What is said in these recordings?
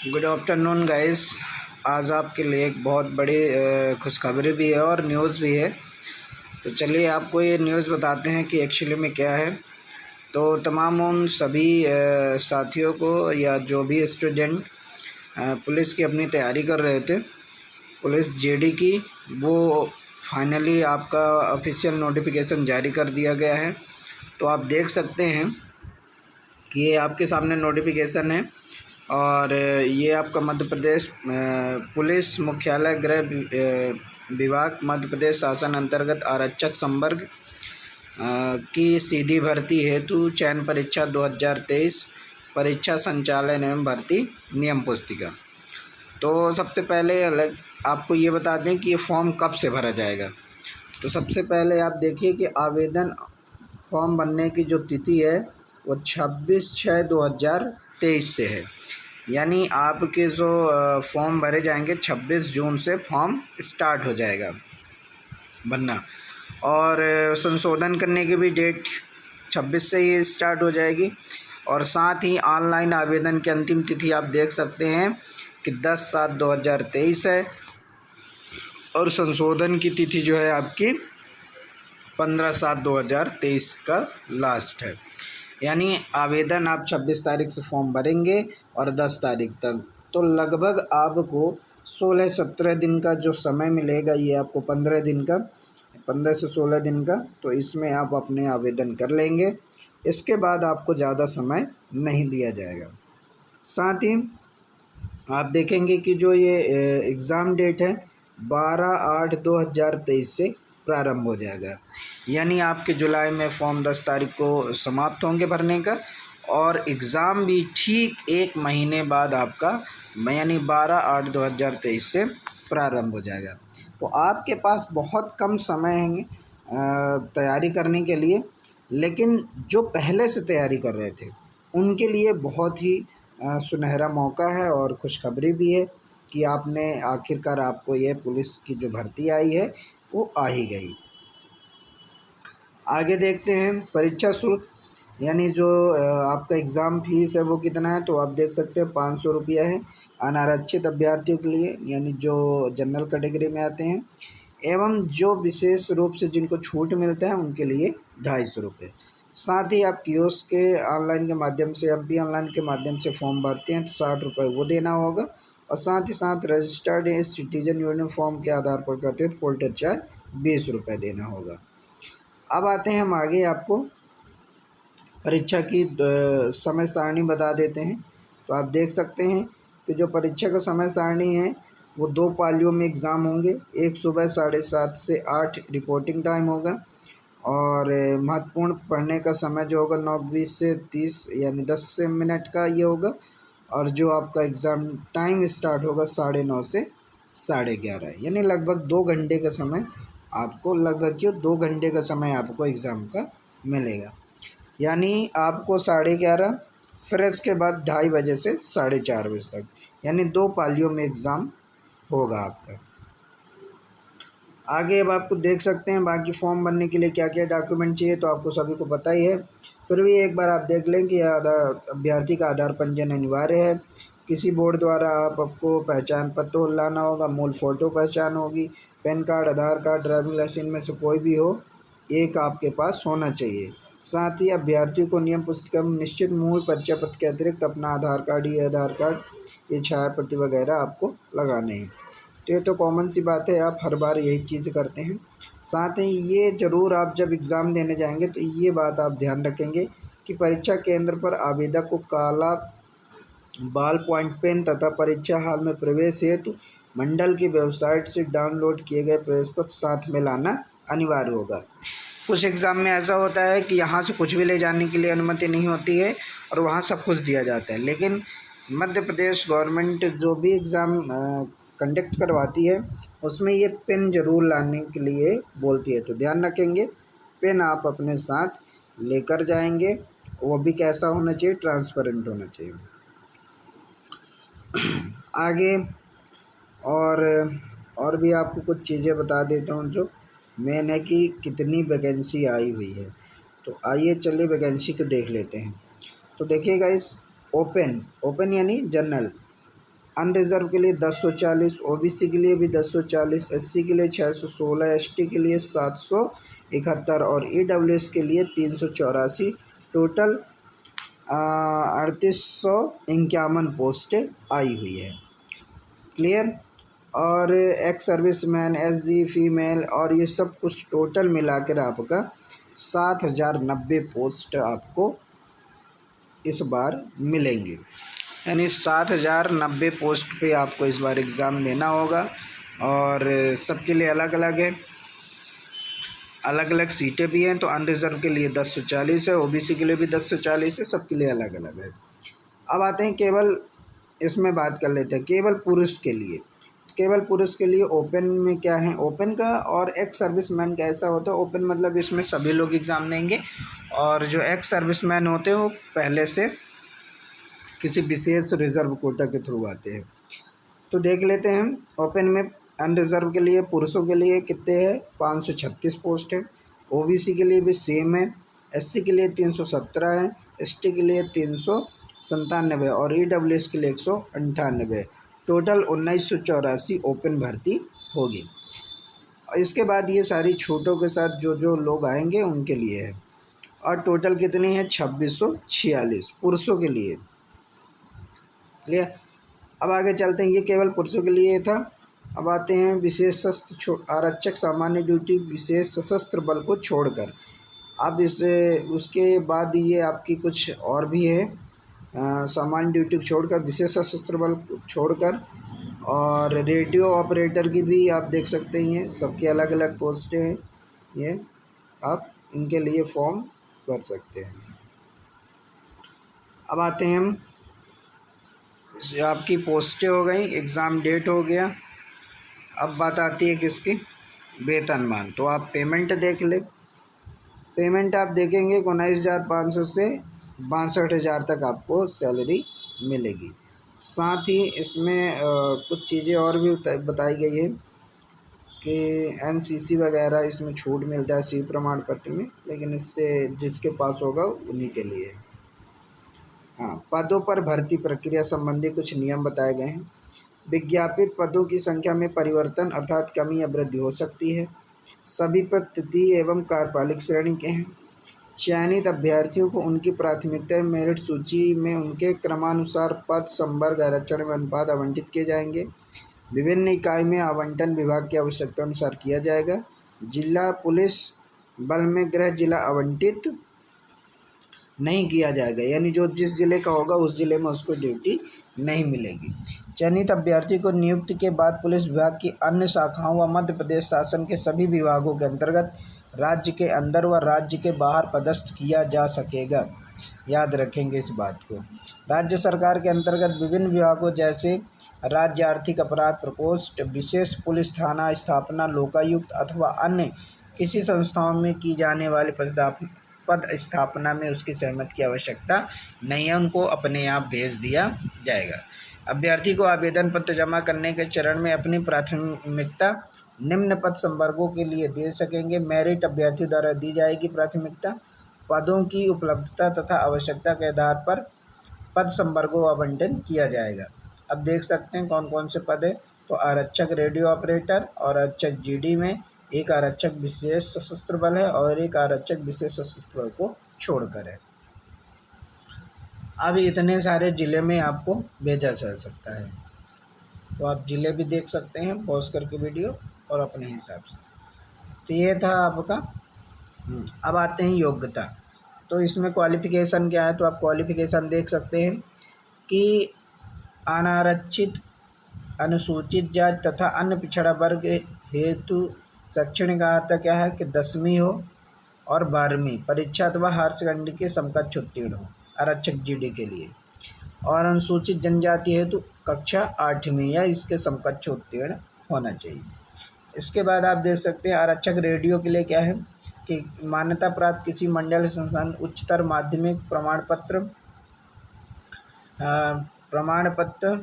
Good afternoon guys. आज आपके लिए एक बहुत बड़ी खुशखबरी भी है और न्यूज़ भी है। तो चलिए आपको ये न्यूज़ बताते हैं कि एक्चुअली में क्या है। तो तमाम उन सभी साथियों को या जो भी स्टूडेंट पुलिस की अपनी तैयारी कर रहे थे, पुलिस जीडी की, वो फाइनली आपका ऑफिशियल नोटिफिकेशन जारी कर दिया गया है। तो आप देख सकते हैं कि ये आपके सामने नोटिफिकेशन है और ये आपका मध्य प्रदेश पुलिस मुख्यालय गृह विभाग मध्य प्रदेश शासन अंतर्गत आरक्षक संवर्ग की सीधी भर्ती हेतु चयन परीक्षा 2023 परीक्षा संचालन एवं भर्ती नियम पुस्तिका। तो सबसे पहले अलग आपको ये बता दें कि ये फॉर्म कब से भरा जाएगा। तो सबसे पहले आप देखिए कि आवेदन फॉर्म भरने की जो तिथि है वो 26/6/2023 से है। यानी आपके जो फॉर्म भरे जाएंगे 26 जून से फॉर्म स्टार्ट हो जाएगा भरना, और संशोधन करने की भी डेट 26 से ही स्टार्ट हो जाएगी। और साथ ही ऑनलाइन आवेदन की अंतिम तिथि आप देख सकते हैं कि 10/7/2023 है और संशोधन की तिथि जो है आपकी 15/7/2023 का लास्ट है। यानी आवेदन आप 26 तारीख से फॉर्म भरेंगे और 10 तारीख तक, तो लगभग आपको 16-17 दिन का जो समय मिलेगा, ये आपको 15 दिन का, 15 से 16 दिन का, तो इसमें आप अपने आवेदन कर लेंगे। इसके बाद आपको ज़्यादा समय नहीं दिया जाएगा। साथ ही आप देखेंगे कि जो ये एग्ज़ाम डेट है 12/8/2023 से प्रारंभ हो जाएगा। यानी आपके जुलाई में फॉर्म 10 तारीख को समाप्त होंगे भरने का, और एग्ज़ाम भी ठीक एक महीने बाद आपका यानी 12/8/2023 से प्रारंभ हो जाएगा। तो आपके पास बहुत कम समय है तैयारी करने के लिए, लेकिन जो पहले से तैयारी कर रहे थे उनके लिए बहुत ही सुनहरा मौका है और खुशखबरी भी है कि आपने आखिरकार आपको ये पुलिस की जो भर्ती आई है वो आ ही गई। आगे देखते हैं परीक्षा शुल्क, यानी जो आपका एग्ज़ाम फीस है वो कितना है। तो आप देख सकते हैं 500 रुपया है अनारक्षित अभ्यर्थियों के लिए, यानी जो जनरल कैटेगरी में आते हैं, एवं जो विशेष रूप से जिनको छूट मिलता है उनके लिए 250 रुपये। साथ ही आप कियोस्क के ऑनलाइन के माध्यम से MP ऑनलाइन के माध्यम से फॉर्म भरते हैं तो 60 रुपये वो देना होगा, और साथ ही साथ रजिस्टर्ड सिटीजन यूनियन फॉर्म के आधार पर करते हैं तो पोर्टल चार्ज 20 रुपये देना होगा। अब आते हैं हम आगे, आपको परीक्षा की समय सारणी बता देते हैं। तो आप देख सकते हैं कि जो परीक्षा का समय सारणी है वो 2 पालियों में एग्ज़ाम होंगे। एक सुबह 7:30 से 8 रिपोर्टिंग टाइम होगा, और महत्वपूर्ण पढ़ने का समय जो होगा 9:20 से 30 यानी 10 मिनट का ये होगा, और जो आपका एग्ज़ाम टाइम स्टार्ट होगा 9:30 से 11:30, यानी लगभग 2 घंटे का समय आपको, लगभग क्यों 2 घंटे का समय आपको एग्ज़ाम का मिलेगा। यानी आपको 11:30, फिर इसके बाद 2:30 बजे से 4:30 बजे तक, यानी 2 पालियों में एग्ज़ाम होगा आपका। आगे अब आपको देख सकते हैं बाकी फॉर्म भरने के लिए क्या क्या डॉक्यूमेंट चाहिए, तो आपको सभी को पता ही है। फिर भी एक बार आप देख लें कि अभ्यर्थी का आधार पंजीयन अनिवार्य है। किसी बोर्ड द्वारा आपको पहचान पत्र लाना होगा, मूल फ़ोटो पहचान होगी, पैन कार्ड, आधार कार्ड, ड्राइविंग लाइसेंस में से कोई भी हो एक आपके पास होना चाहिए। साथ ही अभ्यर्थियों को नियम पुस्तिका में निश्चित मूल परिचय पत्र के अतिरिक्त अपना आधार कार्ड, ये आधार कार्ड, ये छाया प्रति वगैरह आपको लगाने हैं। तो कॉमन सी बात है, आप हर बार यही चीज़ करते हैं। साथ ही ये ज़रूर आप जब एग्ज़ाम देने जाएंगे तो ये बात आप ध्यान रखेंगे कि परीक्षा केंद्र पर आवेदक को काला बॉल पॉइंट पेन तथा परीक्षा हॉल में प्रवेश हेतु मंडल की वेबसाइट से डाउनलोड किए गए प्रवेश पत्र साथ में लाना अनिवार्य होगा। कुछ एग्ज़ाम में ऐसा होता है कि यहाँ से कुछ भी ले जाने के लिए अनुमति नहीं होती है और वहाँ सब कुछ दिया जाता है, लेकिन मध्य प्रदेश गवर्नमेंट जो भी एग्ज़ाम कंडक्ट करवाती है उसमें ये पेन ज़रूर लाने के लिए बोलती है। तो ध्यान रखेंगे, पेन आप अपने साथ लेकर जाएंगे, वो भी कैसा होना चाहिए, ट्रांसपेरेंट होना चाहिए। आगे और भी आपको कुछ चीज़ें बता देता हूँ जो मेन है कि कितनी वैकेंसी आई हुई है। तो आइए चलिए वैकेंसी को देख लेते हैं। तो देखिएगा इस ओपन यानी जनरल अनरिजर्व के लिए 1040, ओबीसी के लिए भी 1040, एससी के लिए 616, एसटी के लिए 771 और ईडब्ल्यूएस के लिए 384। टोटल 3851 पोस्टें आई हुई है। क्लियर। और एक्स सर्विसमैन, एसजी, फीमेल और ये सब कुछ टोटल मिलाकर आपका 7090 पोस्ट आपको इस बार मिलेंगी। यानी 7090 पोस्ट पे आपको इस बार एग्ज़ाम देना होगा और सबके लिए अलग अलग है, अलग अलग सीटें भी हैं। तो अनरिजर्व के लिए 1040 है, ओबीसी के लिए भी 1040 है, सबके लिए अलग अलग है। अब आते हैं केवल इसमें बात कर लेते हैं केवल पुरुष के लिए। केवल पुरुष के लिए ओपन में क्या है, ओपन का और एक्स सर्विसमैन का ऐसा होता है। ओपन मतलब इसमें सभी लोग एग्ज़ाम देंगे और जो एक्स सर्विसमैन होते हैं वो पहले से किसी विशेष रिजर्व कोटा के थ्रू आते हैं। तो देख लेते हैं ओपन में अनरिजर्व के लिए पुरुषों के लिए कितने हैं, 536 पोस्ट है। ओबीसी के लिए भी सेम है, एससी के लिए 317 है, एसटी के लिए 397 और ईडब्ल्यूएस के लिए 198। टोटल 1984 ओपन भर्ती होगी। इसके बाद ये सारी छूटों के साथ जो जो लोग आएंगे उनके लिए है। और टोटल कितनी है, 2646 पुरुषों के लिए। क्लियर। अब आगे चलते हैं, ये केवल पुरुषों के लिए था। अब आते हैं विशेष शस्त्र आरक्षक सामान्य ड्यूटी विशेष सशस्त्र बल को छोड़कर। अब इस उसके बाद ये आपकी कुछ और भी है, सामान्य ड्यूटी को छोड़कर, विशेष सशस्त्र बल को छोड़कर, और रेडियो ऑपरेटर की भी आप देख सकते हैं। सबके अलग अलग पोस्टें हैं, ये आप इनके लिए फॉर्म भर सकते हैं। अब आते हैं हम, आपकी पोस्टें हो गई, एग्ज़ाम डेट हो गया। अब बात आती है किसकी, वेतनमान। तो आप पेमेंट देख ले। पेमेंट आप देखेंगे 19,500 से 62,000 तक आपको सैलरी मिलेगी। साथ ही इसमें कुछ चीज़ें और भी बताई गई है कि एनसीसी वगैरह इसमें छूट मिलता है सी प्रमाण पत्र में, लेकिन इससे जिसके पास होगा उन्हीं के लिए। हाँ, पदों पर भर्ती प्रक्रिया संबंधी कुछ नियम बताए गए हैं। विज्ञापित पदों की संख्या में परिवर्तन अर्थात कमी या वृद्धि हो सकती है। सभी पद तृतीय एवं कार्यपालिक श्रेणी के हैं। चयनित अभ्यर्थियों को उनकी प्राथमिकता मेरिट सूची में उनके क्रमानुसार पद संवर्ग आरक्षण में अनुपात आवंटित किए जाएंगे। विभिन्न इकाई में आवंटन विभाग की आवश्यकता अनुसार किया जाएगा। जिला पुलिस बल में गृह जिला आवंटित नहीं किया जाएगा, यानी जो जिस ज़िले का होगा उस ज़िले में उसको ड्यूटी नहीं मिलेगी। चयनित अभ्यर्थी को नियुक्ति के बाद पुलिस विभाग की अन्य शाखाओं व मध्य प्रदेश शासन के सभी विभागों के अंतर्गत राज्य के अंदर व राज्य के बाहर पदस्थ किया जा सकेगा। याद रखेंगे इस बात को। राज्य सरकार के अंतर्गत विभिन्न विभागों जैसे राज्य आर्थिक अपराध प्रकोष्ठ, विशेष पुलिस थाना स्थापना, लोकायुक्त अथवा अन्य किसी संस्थाओं में की जाने वाली पद स्थापना में उसकी सहमति की आवश्यकता नहीं है, उनको अपने आप भेज दिया जाएगा। अभ्यर्थी को आवेदन पत्र जमा करने के चरण में अपनी प्राथमिकता निम्न पद संवर्गों के लिए दे सकेंगे। मेरिट अभ्यर्थी द्वारा दी जाएगी प्राथमिकता। पदों की उपलब्धता तथा आवश्यकता के आधार पर पद संवर्गों आवंटन किया जाएगा। अब देख सकते हैं कौन कौन से पद है। तो आरक्षक रेडियो ऑपरेटर और आरक्षक जीडी में, एक आरक्षक विशेष सशस्त्र बल है और एक आरक्षक विशेष सशस्त्र बल को छोड़कर है। अब इतने सारे ज़िले में आपको भेजा जा सकता है, तो आप ज़िले भी देख सकते हैं पॉज करके वीडियो और अपने हिसाब से। तो ये था आपका। अब आते हैं योग्यता। तो इसमें क्वालिफ़िकेशन क्या है, तो आप क्वालिफ़िकेशन देख सकते हैं कि अनारक्षित, अनुसूचित जाति तथा अन्य पिछड़ा वर्ग हेतु शैक्षणिक अर्हता क्या है कि 10वीं हो और 12वीं परीक्षा अथवा हायर सेकेंडरी के समकक्ष उत्तीर्ण हो आरक्षक जीडी के लिए। और अनुसूचित जनजाति हेतु कक्षा 8वीं या इसके समकक्ष उत्तीर्ण होना चाहिए। इसके बाद आप देख सकते हैं आरक्षक रेडियो के लिए क्या है कि मान्यता प्राप्त किसी मंडल संस्थान उच्चतर माध्यमिक प्रमाण पत्र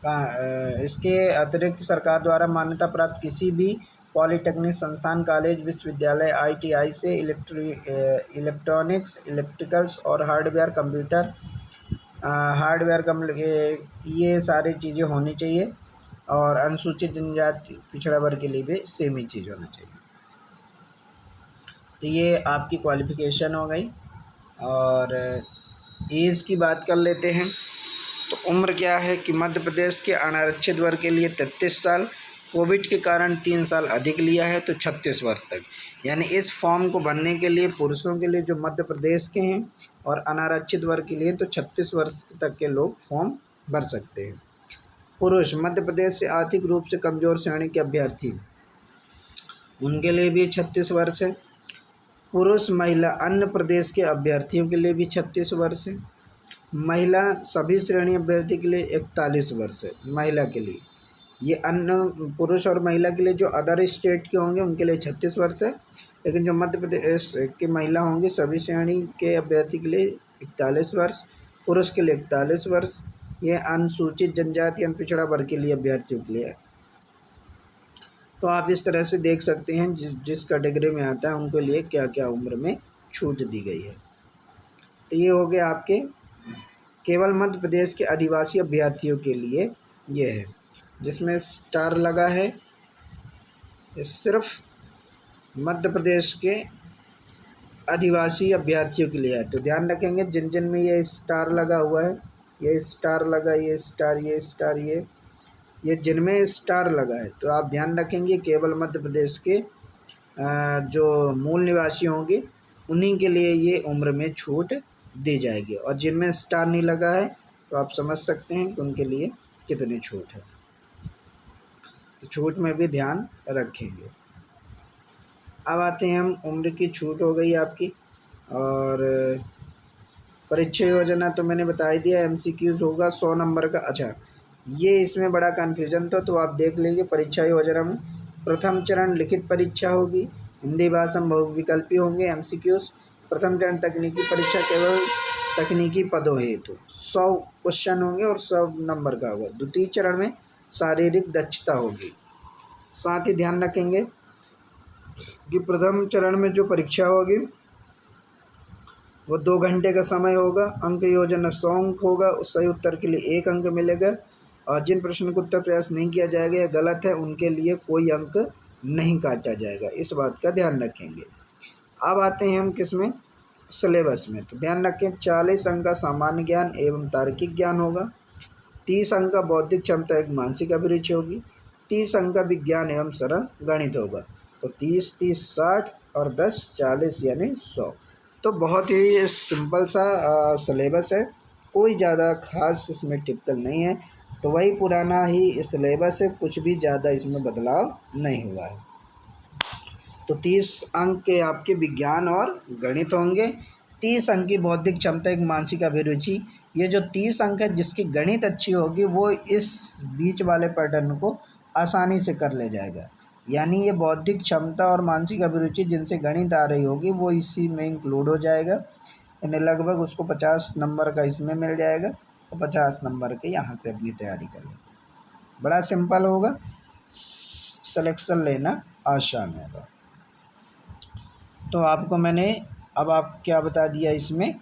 का, इसके अतिरिक्त सरकार द्वारा मान्यता प्राप्त किसी भी पॉलिटेक्निक संस्थान, कॉलेज, विश्वविद्यालय, आईटीआई से इलेक्ट्रॉनिक्स, इलेक्ट्रिकल्स और हार्डवेयर, कंप्यूटर हार्डवेयर ये सारी चीज़ें होनी चाहिए, और अनुसूचित जनजाति पिछड़ा वर्ग के लिए भी सेम ही चीज़ होना चाहिए। तो ये आपकी क्वालिफ़िकेशन हो गई। और एज की बात कर लेते हैं। तो उम्र क्या है कि मध्य प्रदेश के अनारक्षित वर्ग के लिए 33 साल, कोविड के कारण 3 साल अधिक लिया है तो 36 वर्ष तक। यानी इस फॉर्म को भरने के लिए पुरुषों के लिए जो मध्य प्रदेश के हैं और अनारक्षित वर्ग के लिए तो 36 वर्ष तक के लोग फॉर्म भर सकते हैं। पुरुष मध्य प्रदेश से आर्थिक रूप से कमज़ोर श्रेणी के अभ्यर्थी, उनके लिए भी 36 वर्ष है। पुरुष महिला अन्य प्रदेश के अभ्यर्थियों के लिए भी 36 वर्ष है। महिला सभी श्रेणी अभ्यर्थी के लिए 41 वर्ष है महिला के लिए। ये अन्य पुरुष और महिला के लिए जो अदर स्टेट के होंगे उनके लिए 36 वर्ष है, लेकिन जो मध्य प्रदेश के महिला होंगे सभी श्रेणी के अभ्यर्थी के लिए 41 वर्ष, पुरुष के लिए 41 वर्ष। ये अनुसूचित जनजाति पिछड़ा वर्ग के लिए अभ्यर्थियों के लिए है। तो आप इस तरह से देख सकते हैं जिस कैटेगरी में आता है उनके लिए क्या क्या उम्र में छूट दी गई है। तो ये हो गया आपके केवल मध्य प्रदेश के आदिवासी अभ्यर्थियों के लिए ये है, जिसमें स्टार लगा है। ये सिर्फ मध्य प्रदेश के आदिवासी अभ्यर्थियों के लिए है। तो ध्यान रखेंगे जिन जिन में ये स्टार लगा हुआ है, ये स्टार लगा, ये स्टार, ये स्टार, ये जिनमें स्टार लगा है तो आप ध्यान रखेंगे केवल मध्य प्रदेश के जो मूल निवासी होंगे उन्हीं के लिए ये उम्र में छूट दी जाएगी, और जिनमें स्टार नहीं लगा है तो आप समझ सकते हैं कि उनके लिए कितनी छूट है। तो छूट में भी ध्यान रखेंगे। अब आते हैं हम, उम्र की छूट हो गई आपकी। और परीक्षा योजना तो मैंने बता ही दिया, MCQs होगा 100 नंबर का। अच्छा, ये इसमें बड़ा कन्फ्यूजन था तो आप देख लीजिए। परीक्षा योजना में प्रथम चरण लिखित परीक्षा होगी, हिंदी भाषा में बहुविकल्पी होंगे MCQs। प्रथम चरण तकनीकी परीक्षा केवल तकनीकी पदों हेतु 100 क्वेश्चन होंगे और 100 नंबर का होगा। द्वितीय चरण में शारीरिक दक्षता होगी। साथ ही ध्यान रखेंगे कि प्रथम चरण में जो परीक्षा होगी वो 2 घंटे का समय होगा। अंक योजना 100 अंक होगा। सही उत्तर के लिए 1 अंक मिलेगा, और जिन प्रश्न को उत्तर प्रयास नहीं किया जाएगा या गलत है उनके लिए कोई अंक नहीं काटा जाएगा। इस बात का ध्यान रखेंगे। अब आते हैं हम किसमें, सिलेबस में। तो ध्यान रखें 40 अंक का सामान्य ज्ञान एवं तार्किक ज्ञान होगा, 30 अंक का बौद्धिक क्षमता एवं मानसिक अभिरुचि होगी, 30 अंक का विज्ञान एवं सरल गणित होगा। तो 30, 30, 60 और 10, 40 यानी 100। तो बहुत ही सिंपल सा सिलेबस है, कोई ज़्यादा खास इसमें टिपिकल नहीं है। तो वही पुराना ही सिलेबस है, कुछ भी ज़्यादा इसमें बदलाव नहीं हुआ है। तो 30 अंक के आपके विज्ञान और गणित होंगे, 30 अंक की बौद्धिक क्षमता एक मानसिक अभिरुचि। ये जो 30 अंक है जिसकी गणित अच्छी होगी वो इस बीच वाले पैटर्न को आसानी से कर ले जाएगा। यानी ये बौद्धिक क्षमता और मानसिक अभिरुचि जिनसे गणित आ रही होगी वो इसी में इंक्लूड हो जाएगा, यानी लगभग उसको 50 नंबर का इसमें मिल जाएगा। तो 50 नंबर के यहाँ से अपनी तैयारी कर लें। बड़ा सिंपल होगा, सिलेक्शन लेना आसान होगा। तो आपको मैंने अब आप क्या बता दिया इसमें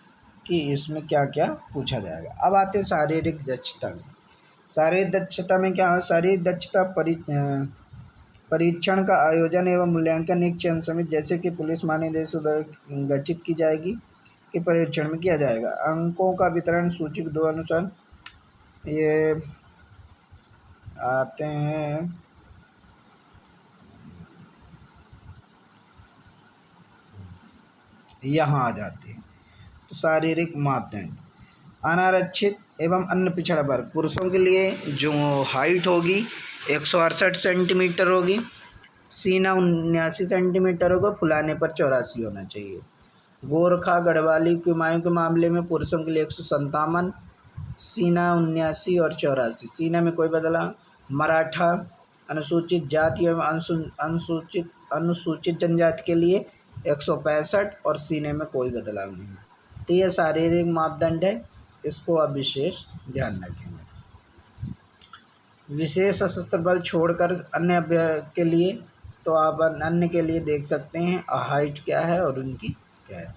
कि इसमें क्या क्या पूछा जाएगा। अब आते हैं शारीरिक दक्षता में। शारीरिक दक्षता में क्या है, शारीरिक दक्षता परीक्षण का आयोजन एवं मूल्यांकन एक चयन समिति जैसे कि पुलिस महानिदेशक द्वारा गठित की जाएगी कि परीक्षण में किया जाएगा। अंकों का वितरण सूची के 2 अनुसार ये आते हैं। यहाँ आ जाते हैं। तो शारीरिक मापदंड, अनारक्षित एवं अन्य पिछड़ा वर्ग पुरुषों के लिए जो हाइट होगी 168 सेंटीमीटर होगी, सीना 79 सेंटीमीटर होगा, फुलाने पर 84 होना चाहिए। गोरखा गढ़वाली कुमायूं के मामले में पुरुषों के लिए 157, सीना 79 और 84, सीना में कोई बदलाव। मराठा अनुसूचित जाति एवं अनुसूचित जनजाति के लिए 165 और सीने में कोई बदलाव नहीं है। तो ये शारीरिक मापदंड है, इसको आप विशेष ध्यान रखेंगे। विशेष सशस्त्र बल छोड़कर अन्य के लिए तो आप अन्य के लिए देख सकते हैं हाइट क्या है और उनकी क्या है।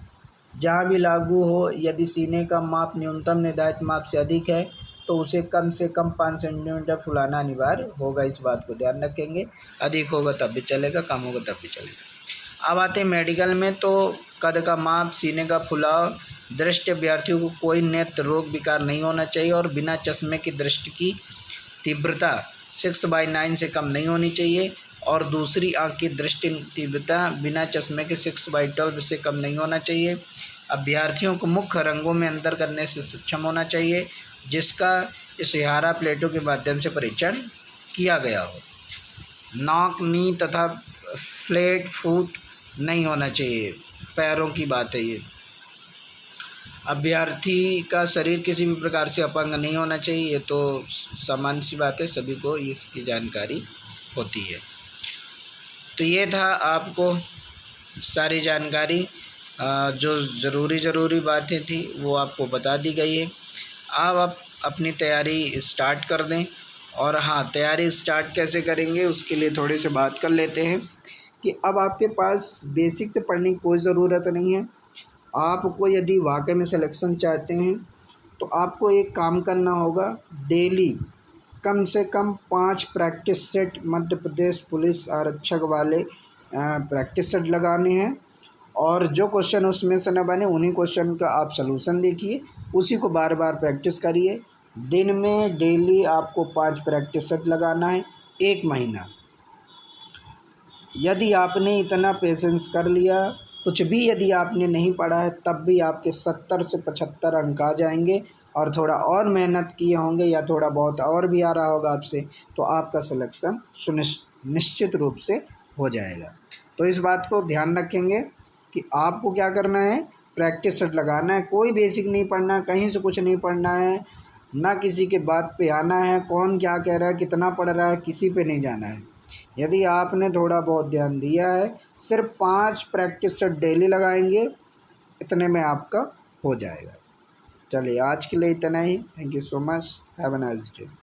जहाँ भी लागू हो, यदि सीने का माप न्यूनतम निर्धारित माप से अधिक है तो उसे कम से कम 5 सेंटीमीटर फुलाना अनिवार्य होगा। इस बात को ध्यान रखेंगे। अधिक होगा तब भी चलेगा, कम होगा तब भी चलेगा। अब आते हैं मेडिकल में, तो कद का माप, सीने का फुलाव, दृष्टि अभ्यर्थियों को कोई नेत्र रोग विकार नहीं होना चाहिए और बिना चश्मे की दृष्टि की तीव्रता 6/9 से कम नहीं होनी चाहिए और दूसरी आंख की दृष्टि तीव्रता बिना चश्मे के 6/12 से कम नहीं होना चाहिए। अभ्यर्थियों को मुख्य रंगों में अंतर करने से सक्षम होना चाहिए जिसका इशारा प्लेटों के माध्यम से परीक्षण किया गया हो। नाक, नी तथा फ्लैट फुट नहीं होना चाहिए, पैरों की बात है ये। अभ्यर्थी का शरीर किसी भी प्रकार से अपंग नहीं होना चाहिए, ये तो सामान्य सी बात है, सभी को इसकी जानकारी होती है। तो ये था आपको सारी जानकारी, जो ज़रूरी बातें थी वो आपको बता दी गई है। अब आप अपनी तैयारी स्टार्ट कर दें। और हाँ, तैयारी स्टार्ट कैसे करेंगे उसके लिए थोड़ी सी बात कर लेते हैं कि अब आपके पास बेसिक से पढ़ने की कोई ज़रूरत नहीं है। आपको यदि वाकई में सिलेक्शन चाहते हैं तो आपको एक काम करना होगा, डेली कम से कम 5 practice set Madhya Pradesh police आरक्षक वाले प्रैक्टिस सेट लगाने हैं और जो क्वेश्चन उसमें से न बने उन्हीं क्वेश्चन का आप सलूशन देखिए, उसी को बार बार प्रैक्टिस करिए। दिन में डेली आपको 5 प्रैक्टिस सेट लगाना है, 1 महीना। यदि आपने इतना पेशेंस कर लिया, कुछ भी यदि आपने नहीं पढ़ा है, तब भी आपके 70 से 75 अंक आ जाएंगे और थोड़ा और मेहनत किए होंगे या थोड़ा बहुत और भी आ रहा होगा आपसे, तो आपका सिलेक्शन निश्चित रूप से हो जाएगा। तो इस बात को ध्यान रखेंगे कि आपको क्या करना है, प्रैक्टिस सेट लगाना है। कोई बेसिक नहीं पढ़ना, कहीं से कुछ नहीं पढ़ना है, ना किसी के बात पे आना है, कौन क्या कह रहा है, कितना पढ़ रहा है, किसी पे नहीं जाना है। यदि आपने थोड़ा बहुत ध्यान दिया है, सिर्फ 5 प्रैक्टिस सेट डेली लगाएंगे, इतने में आपका हो जाएगा। चलिए आज के लिए इतना ही। Thank you so much. Have a nice day.